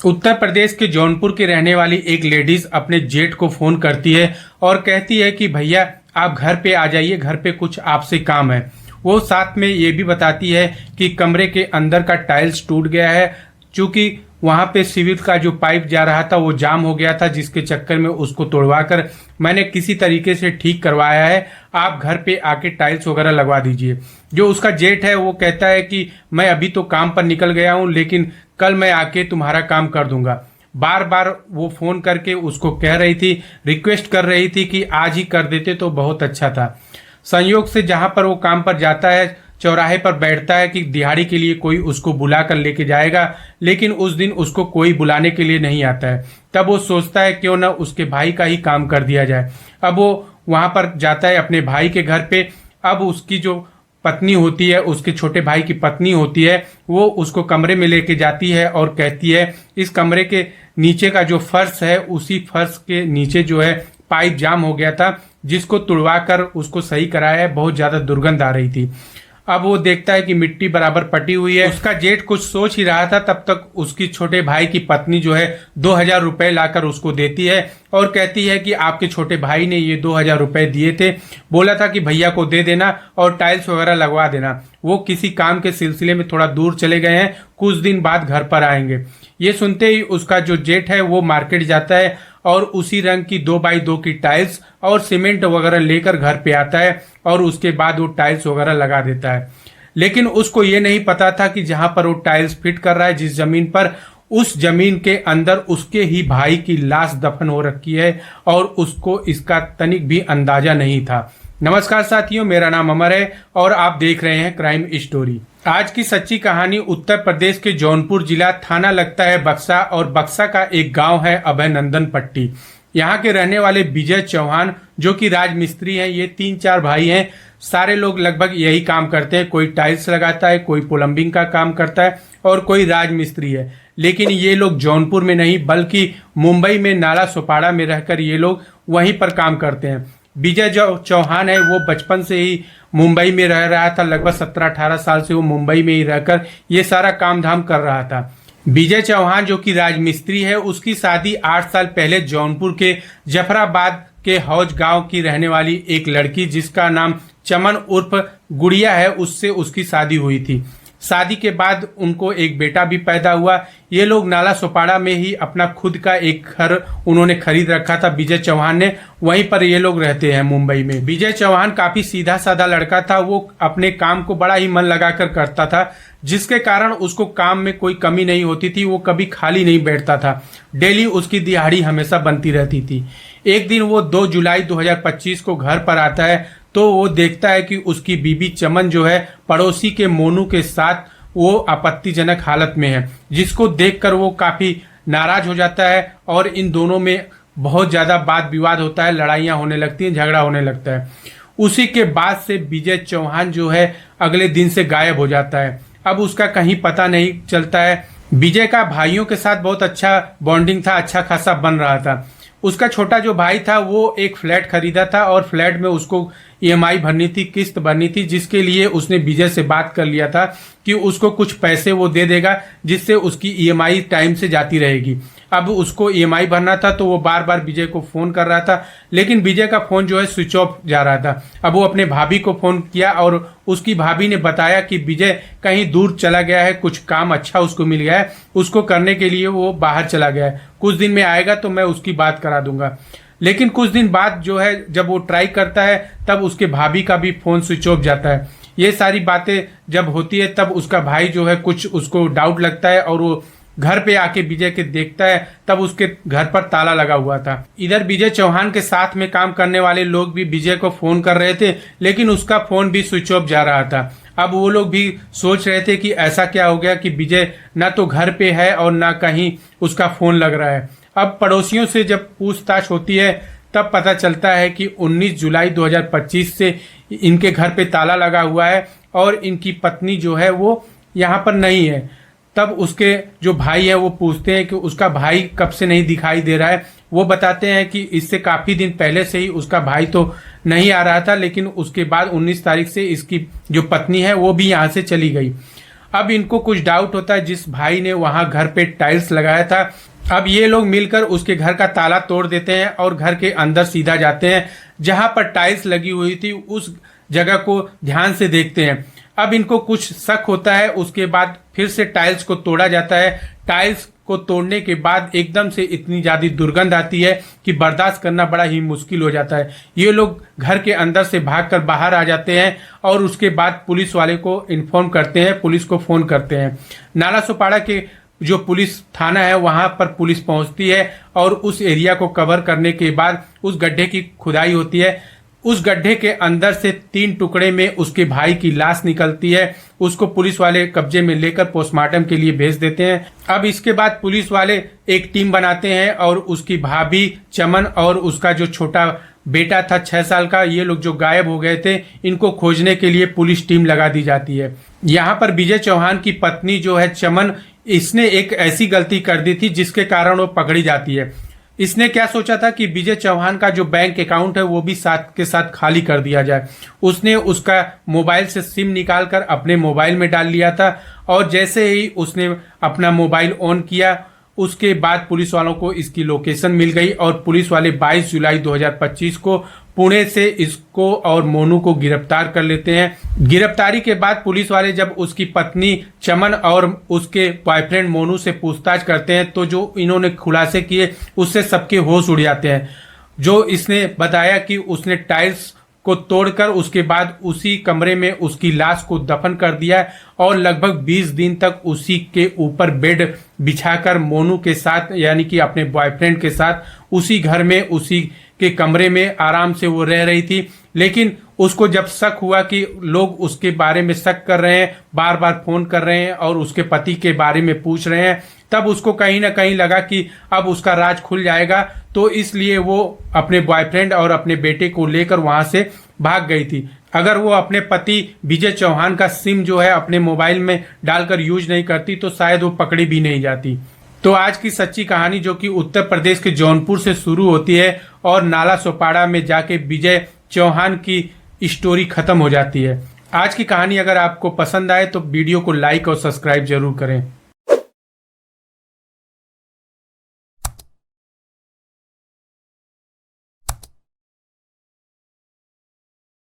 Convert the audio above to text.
उत्तर प्रदेश के जौनपुर की रहने वाली एक लेडीज अपने जेठ को फोन करती है और कहती है कि भैया आप घर पे आ जाइए, घर पे कुछ आपसे काम है। वो साथ में ये भी बताती है कि कमरे के अंदर का टाइल्स टूट गया है, क्योंकि वहां पे सीवर का जो पाइप जा रहा था वो जाम हो गया था, जिसके चक्कर में उसको तोड़वा कर मैंने किसी तरीके से ठीक करवाया है। आप घर पे आके टाइल्स वगैरह लगवा दीजिए। जो उसका जेठ है वो कहता है कि मैं अभी तो काम पर निकल गया हूं, लेकिन कल मैं आके तुम्हारा काम कर दूंगा। बार बार वो फोन करके उसको कह रही थी, रिक्वेस्ट कर रही थी कि आज ही कर देते तो बहुत अच्छा था। संयोग से जहां पर वो काम पर जाता है, चौराहे पर बैठता है कि दिहाड़ी के लिए कोई उसको बुला कर लेके जाएगा, लेकिन उस दिन उसको कोई बुलाने के लिए नहीं आता है। तब वो सोचता है क्यों ना उसके भाई का ही काम कर दिया जाए। अब वो वहां पर जाता है अपने भाई के घर पे। अब उसकी जो पत्नी होती है, उसके छोटे भाई की पत्नी होती है, वो उसको कमरे में लेके जाती है और कहती है इस कमरे के नीचे का जो फर्श है, उसी फर्श के नीचे जो है पाइप जाम हो गया था, जिसको तुड़वा कर उसको सही कराया है। बहुत ज्यादा दुर्गंध आ रही थी। अब वो देखता है कि मिट्टी बराबर पटी हुई है। उसका जेठ कुछ सोच ही रहा था, तब तक उसकी छोटे भाई की पत्नी जो है 2,000 रुपए लाकर उसको देती है और कहती है कि आपके छोटे भाई ने ये 2,000 रुपए दिए थे, बोला था कि भैया को दे देना और टाइल्स वगैरह लगवा देना। वो किसी काम के सिलसिले में थोड़ा दूर चले गए हैं, कुछ दिन बाद घर पर आएंगे। ये सुनते ही उसका जो जेठ है वो मार्केट जाता है और उसी रंग की 2x2 की टाइल्स और सीमेंट वगैरह लेकर घर पे आता है और उसके बाद वो टाइल्स वगैरह लगा देता है। लेकिन उसको ये नहीं पता था कि जहां पर वो टाइल्स फिट कर रहा है, जिस जमीन पर, उस जमीन के अंदर उसके ही भाई की लाश दफन हो रखी है और उसको इसका तनिक भी अंदाजा नहीं था। नमस्कार साथियों, मेरा नाम अमर है और आप देख रहे हैं क्राइम स्टोरी। आज की सच्ची कहानी उत्तर प्रदेश के जौनपुर जिला, थाना लगता है बक्सा, और बक्सा का एक गांव है अभयनंदन पट्टी। यहाँ के रहने वाले विजय चौहान जो कि राजमिस्त्री हैं, ये 3-4 भाई हैं। सारे लोग लगभग यही काम करते हैं, कोई टाइल्स लगाता है, कोई प्लम्बिंग का काम करता है और कोई राजमिस्त्री है। लेकिन ये लोग जौनपुर में नहीं बल्कि मुंबई में नाला सोपाड़ा में रहकर ये लोग वहीं पर काम करते हैं। विजय जो चौहान है वो बचपन से ही मुंबई में रह रहा था, लगभग 17-18 साल से वो मुंबई में ही रहकर ये सारा काम धाम कर रहा था। विजय चौहान जो कि राजमिस्त्री है, उसकी शादी 8 साल पहले जौनपुर के जफराबाद के हौज गांव की रहने वाली एक लड़की जिसका नाम चमन उर्फ गुड़िया है, उससे उसकी शादी हुई थी। शादी के बाद उनको एक बेटा भी पैदा हुआ। ये लोग नाला सोपाड़ा में ही अपना खुद का एक घर उन्होंने खरीद रखा था विजय चौहान ने, वहीं पर ये लोग रहते हैं मुंबई में। विजय चौहान काफी सीधा साधा लड़का था, वो अपने काम को बड़ा ही मन लगाकर करता था, जिसके कारण उसको काम में कोई कमी नहीं होती थी। वो कभी खाली नहीं बैठता था, डेली उसकी दिहाड़ी हमेशा बनती रहती थी। एक दिन वो 2 जुलाई 2025 को घर पर आता है तो वो देखता है कि उसकी बीबी चमन जो है पड़ोसी के मोनू के साथ वो आपत्तिजनक हालत में है, जिसको देखकर वो काफी नाराज हो जाता है और इन दोनों में बहुत ज्यादा वाद विवाद होता है, लड़ाइयां होने लगती हैं, झगड़ा होने लगता है। उसी के बाद से विजय चौहान जो है अगले दिन से गायब हो जाता है। अब उसका कहीं पता नहीं चलता है। विजय का भाइयों के साथ बहुत अच्छा बॉन्डिंग था, अच्छा खासा बन रहा था। उसका छोटा जो भाई था वो एक फ्लैट खरीदा था और फ्लैट में उसको ईएमआई भरनी थी, किस्त भरनी थी, जिसके लिए उसने विजय से बात कर लिया था कि उसको कुछ पैसे वो दे देगा, जिससे उसकी ईएमआई टाइम से जाती रहेगी। अब उसको ईएमआई भरना था तो वो बार बार विजय को फोन कर रहा था, लेकिन विजय का फोन जो है स्विच ऑफ जा रहा था। अब वो अपने भाभी को फोन किया और उसकी भाभी ने बताया कि विजय कहीं दूर चला गया है, कुछ काम अच्छा उसको मिल गया है, उसको करने के लिए वो बाहर चला गया है, कुछ दिन में आएगा तो मैं उसकी बात करा दूंगा। लेकिन कुछ दिन बाद जो है जब वो ट्राई करता है तब उसके भाभी का भी फोन स्विच ऑफ जाता है। ये सारी बातें जब होती है तब उसका भाई जो है कुछ उसको डाउट लगता है और वो घर पे आके विजय के देखता है, तब उसके घर पर ताला लगा हुआ था। इधर विजय चौहान के साथ में काम करने वाले लोग भी विजय को फोन कर रहे थे, लेकिन उसका फोन भी स्विच ऑफ जा रहा था। अब वो लोग भी सोच रहे थे कि ऐसा क्या हो गया कि विजय ना तो घर पे है और ना कहीं उसका फोन लग रहा है। अब पड़ोसियों से जब पूछताछ होती है तब पता चलता है कि 19 जुलाई 2025 से इनके घर पे ताला लगा हुआ है और इनकी पत्नी जो है वो यहाँ पर नहीं है। तब उसके जो भाई है वो पूछते हैं कि उसका भाई कब से नहीं दिखाई दे रहा है। वो बताते हैं कि इससे काफी दिन पहले से ही उसका भाई तो नहीं आ रहा था, लेकिन उसके बाद 19 तारीख से इसकी जो पत्नी है वो भी यहाँ से चली गई। अब इनको कुछ डाउट होता है जिस भाई ने वहां घर पे टाइल्स लगाया था। अब ये लोग मिलकर उसके घर का ताला तोड़ देते हैं और घर के अंदर सीधा जाते हैं। जहां पर टाइल्स लगी हुई थी उस जगह को ध्यान से देखते हैं। अब इनको कुछ शक होता है। उसके बाद फिर से टाइल्स को तोड़ा जाता है। टाइल्स को तोड़ने के बाद एकदम से इतनी ज्यादा दुर्गंध आती है कि बर्दाश्त करना बड़ा ही मुश्किल हो जाता है। ये लोग घर के अंदर से भागकर बाहर आ जाते हैं और उसके बाद पुलिस वाले को इन्फॉर्म करते हैं, पुलिस को फोन करते हैं। नाला सोपाड़ा के जो पुलिस थाना है वहां पर पुलिस पहुंचती है और उस एरिया को कवर करने के बाद उस गड्ढे की खुदाई होती है। उस गड्ढे के अंदर से 3 टुकड़े में उसके भाई की लाश निकलती है। उसको पुलिस वाले कब्जे में लेकर पोस्टमार्टम के लिए भेज देते हैं। अब इसके बाद पुलिस वाले एक टीम बनाते हैं और उसकी भाभी चमन और उसका जो छोटा बेटा था 6 साल का, ये लोग जो गायब हो गए थे, इनको खोजने के लिए पुलिस टीम लगा दी जाती है। यहाँ पर विजय चौहान की पत्नी जो है चमन, इसने एक ऐसी गलती कर दी थी जिसके कारण वो पकड़ी जाती है। इसने क्या सोचा था कि विजय चौहान का जो बैंक अकाउंट है वो भी साथ के साथ खाली कर दिया जाए। उसने उसका मोबाइल से सिम निकालकर अपने मोबाइल में डाल लिया था और जैसे ही उसने अपना मोबाइल ऑन किया उसके बाद पुलिस वालों को इसकी लोकेशन मिल गई और पुलिस वाले 22 जुलाई 2025 को पुणे से इसको और मोनू को गिरफ्तार कर लेते हैं। गिरफ्तारी के बाद पुलिस वाले जब उसकी पत्नी चमन और उसके बॉयफ्रेंड मोनू से पूछताछ करते हैं तो जो इन्होंने खुलासे किए उससे सबके होश उड़ जाते हैं। जो इसने बताया कि उसने टाइल्स को तोड़कर उसके बाद उसी कमरे में उसकी लाश को दफन कर दिया और लगभग 20 दिन तक उसी के ऊपर बेड बिछाकर मोनू के साथ यानी कि अपने बॉयफ्रेंड के साथ उसी घर में उसी के कमरे में आराम से वो रह रही थी। लेकिन उसको जब शक हुआ कि लोग उसके बारे में शक कर रहे हैं, बार बार फोन कर रहे हैं और उसके पति के बारे में पूछ रहे हैं, तब उसको कहीं ना कहीं लगा कि अब उसका राज खुल जाएगा। तो इसलिए वो अपने बॉयफ्रेंड और अपने बेटे को लेकर वहां से भाग गई थी। अगर वो अपने पति विजय चौहान का सिम जो है अपने मोबाइल में डालकर यूज नहीं करती तो शायद वो पकड़ी भी नहीं जाती। तो आज की सच्ची कहानी जो कि उत्तर प्रदेश के जौनपुर से शुरू होती है और नाला सोपाड़ा में जाके विजय चौहान की स्टोरी खत्म हो जाती है। आज की कहानी अगर आपको पसंद आए तो वीडियो को लाइक और सब्सक्राइब जरूर करें।